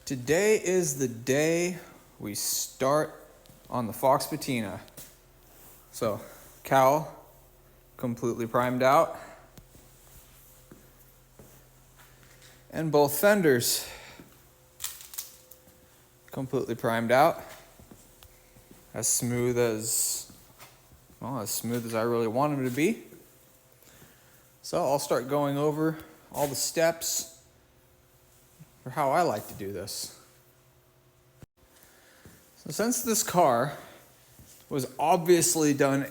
Today is the day we start on the Faux patina. So, cowl completely primed out. And both fenders completely primed out. As smooth as I really want them to be. So I'll start going over all the steps for how I like to do this. So since this car was obviously done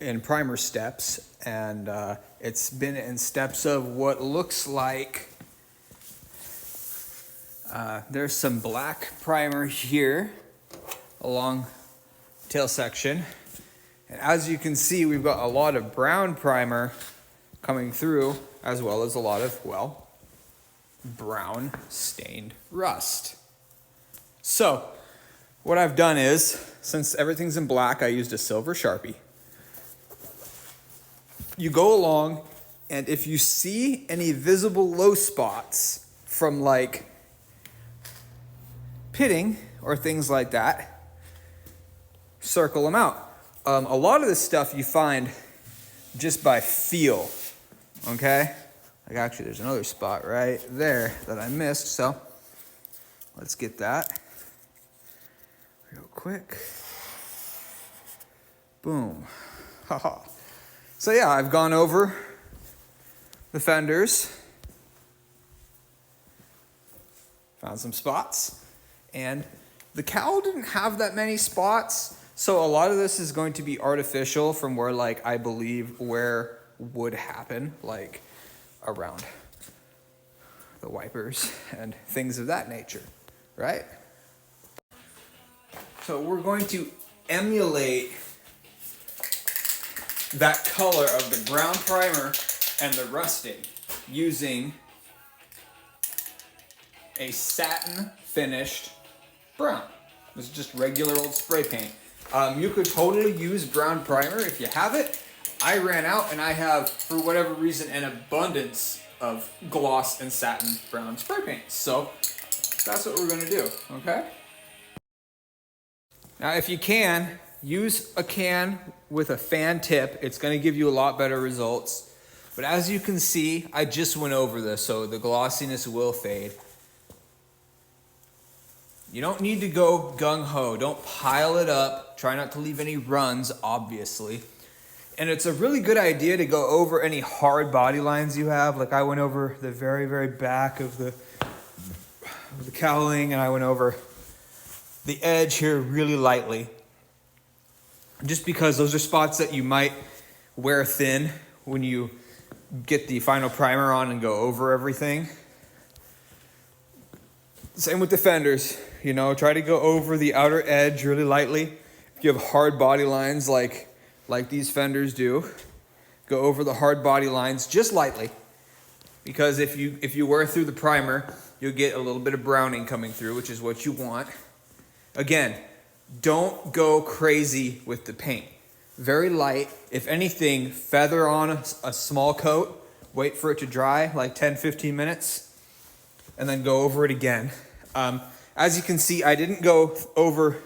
in primer steps, and it's been in steps of what looks like there's some black primer here along tail section, and as you can see, we've got a lot of brown primer coming through, as well as a lot of, well, brown stained rust. So what I've done is, since everything's in black, I used a silver Sharpie. You go along, and if you see any visible low spots from like pitting or things like that, circle them out. A lot of this stuff you find just by feel, okay? Like actually there's another spot right there that I missed, so let's get that real quick. Boom. Haha. So yeah, I've gone over the fenders, found some spots, and the cowl didn't have that many spots, so a lot of this is going to be artificial from where like I believe where would happen, like around the wipers and things of that nature, right? So we're going to emulate that color of the brown primer and the rusting using a satin finished brown. This is just regular old spray paint. You could totally use brown primer if you have it. I ran out and I have, for whatever reason, an abundance of gloss and satin brown spray paint. So that's what we're gonna do, okay? Now if you can, use a can with a fan tip. It's gonna give you a lot better results. But as you can see, I just went over this, so the glossiness will fade. You don't need to go gung-ho. Don't pile it up. Try not to leave any runs, obviously. And it's a really good idea to go over any hard body lines you have. Like I went over the very, very back of the cowling, and I went over the edge here really lightly. Just because those are spots that you might wear thin when you get the final primer on and go over everything. Same with the fenders, you know, try to go over the outer edge really lightly. If you have hard body lines like these fenders do, go over the hard body lines just lightly, because if you wear through the primer, you'll get a little bit of browning coming through, which is what you want. Again, don't go crazy with the paint. Very light. If anything, feather on a small coat, wait for it to dry, like 10-15 minutes, and then go over it again. As you can see, I didn't go over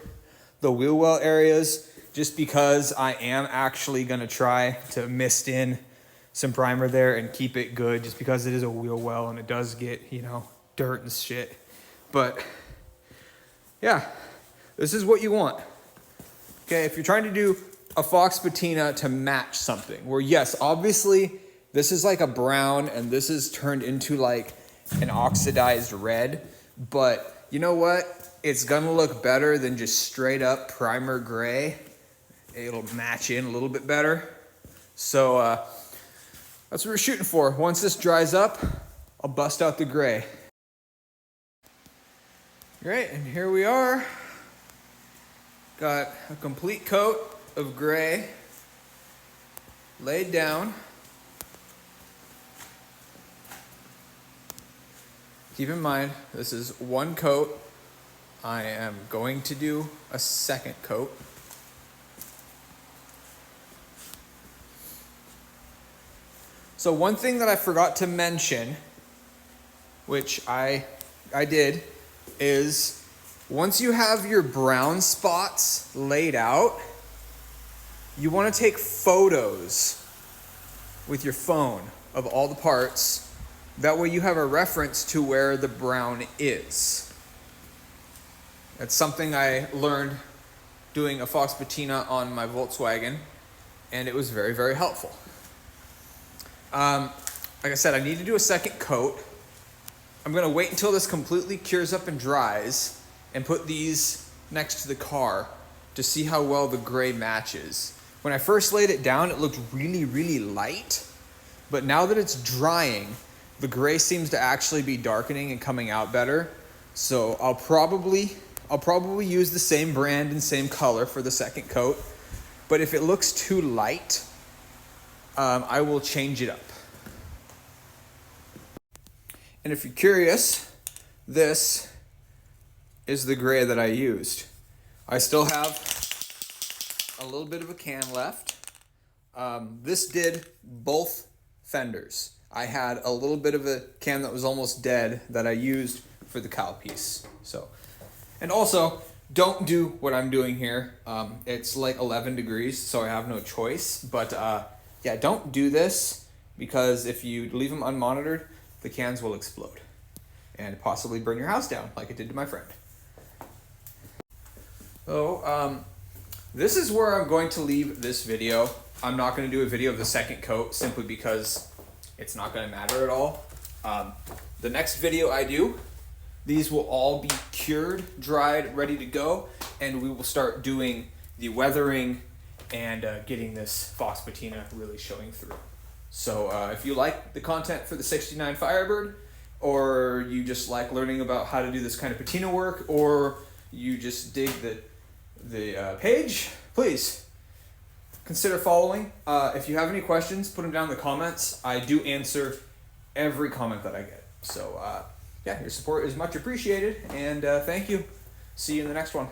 the wheel well areas just because I am actually gonna try to mist in some primer there and keep it good, just because it is a wheel well and it does get, you know, dirt and shit. But yeah, this is what you want. Okay, if you're trying to do a Faux patina to match something, where yes, obviously this is like a brown and this is turned into like an oxidized red, but you know what? It's gonna look better than just straight up primer gray. It'll match in a little bit better. So that's what we're shooting for. Once this dries up, I'll bust out the gray. Great, and here we are. Got a complete coat of gray laid down. Keep in mind, this is one coat. I am going to do a second coat. So one thing that I forgot to mention, which I did, is once you have your brown spots laid out, you want to take photos with your phone of all the parts. That way you have a reference to where the brown is. That's something I learned doing a Faux patina on my Volkswagen, and it was very, very helpful. Like I said, I need to do a second coat. I'm gonna wait until this completely cures up and dries and put these next to the car to see how well the gray matches. When I first laid it down, it looked really, really light, but now that it's drying, the gray seems to actually be darkening and coming out better. So I'll probably use the same brand and same color for the second coat, but if it looks too light, I will change it up. And if you're curious, this is the gray that I used. I still have a little bit of a can left. This did both fenders. I had a little bit of a can that was almost dead that I used for the cowl piece. So, and also, don't do what I'm doing here. It's like 11 degrees, so I have no choice. But yeah, don't do this, because if you leave them unmonitored, the cans will explode and possibly burn your house down like it did to my friend. So this is where I'm going to leave this video. I'm not going to do a video of the second coat simply because it's not going to matter at all. The next video I do, these will all be cured, dried, ready to go, and we will start doing the weathering and getting this Faux patina really showing through. So if you like the content for the 69 Firebird, or you just like learning about how to do this kind of patina work, or you just dig the page, please consider following. If you have any questions, put them down in the comments. I do answer every comment that I get. So yeah, your support is much appreciated, and thank you. See you in the next one.